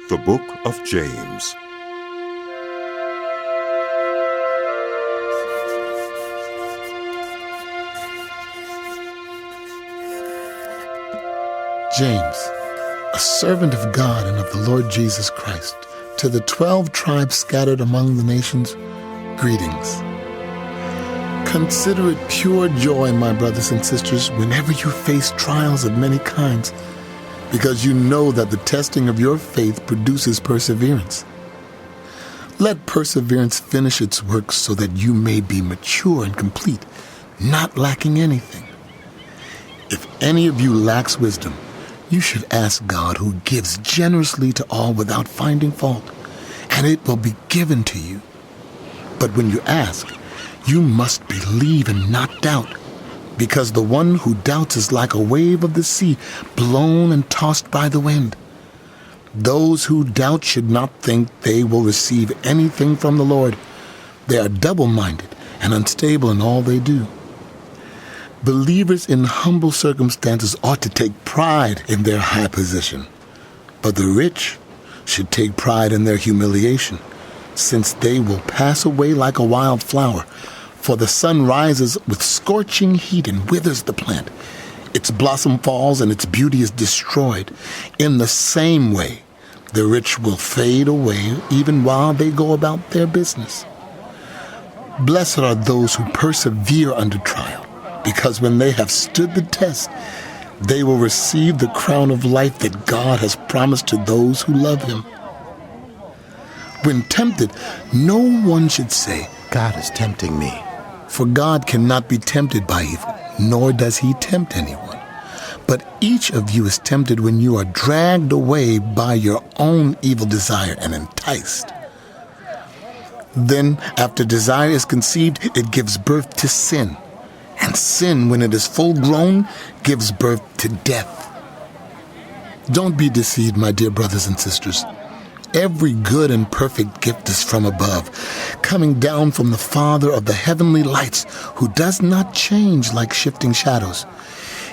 The Book of James. James, a servant of God and of the Lord Jesus Christ, to the 12 tribes scattered among the nations, greetings. Consider it pure joy, my brothers and sisters, whenever you face trials of many kinds, because you know that the testing of your faith produces perseverance. Let perseverance finish its work so that you may be mature and complete, not lacking anything. If any of you lacks wisdom, you should ask God, who gives generously to all without finding fault, and it will be given to you. But when you ask, you must believe and not doubt, because the one who doubts is like a wave of the sea, blown and tossed by the wind. Those who doubt should not think they will receive anything from the Lord. They are double-minded and unstable in all they do. Believers in humble circumstances ought to take pride in their high position, but the rich should take pride in their humiliation, since they will pass away like a wild flower. For the sun rises with scorching heat and withers the plant. Its blossom falls and its beauty is destroyed. In the same way, the rich will fade away even while they go about their business. Blessed are those who persevere under trial, because when they have stood the test, they will receive the crown of life that God has promised to those who love him. When tempted, no one should say, God is tempting me. For God cannot be tempted by evil, nor does he tempt anyone. But each of you is tempted when you are dragged away by your own evil desire and enticed. Then, after desire is conceived, it gives birth to sin. And sin, when it is full grown, gives birth to death. Don't be deceived, my dear brothers and sisters. Every good and perfect gift is from above, coming down from the Father of the heavenly lights, who does not change like shifting shadows.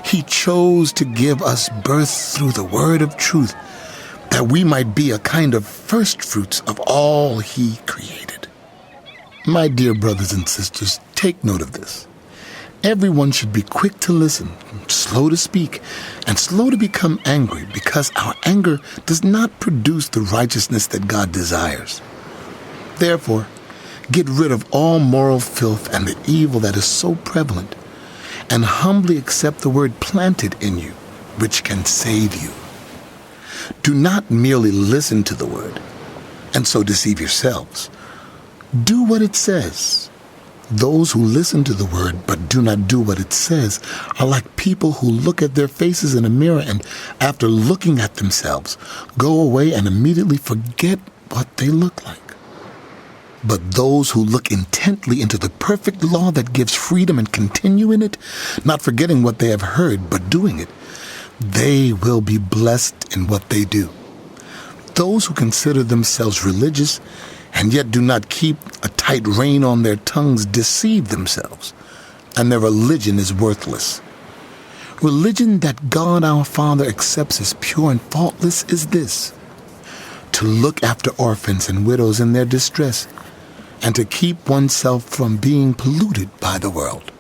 He chose to give us birth through the word of truth, that we might be a kind of first fruits of all he created. My dear brothers and sisters, take note of this. Everyone should be quick to listen, slow to speak, and slow to become angry, because our anger does not produce the righteousness that God desires. Therefore, get rid of all moral filth and the evil that is so prevalent, and humbly accept the word planted in you, which can save you. Do not merely listen to the word, and so deceive yourselves. Do what it says. Those who listen to the word but do not do what it says are like people who look at their faces in a mirror and, after looking at themselves, go away and immediately forget what they look like. But those who look intently into the perfect law that gives freedom and continue in it, not forgetting what they have heard but doing it, they will be blessed in what they do. Those who consider themselves religious and yet do not keep a tight rein on their tongues deceive themselves, and their religion is worthless. Religion that God our Father accepts as pure and faultless is this: to look after orphans and widows in their distress, and to keep oneself from being polluted by the world.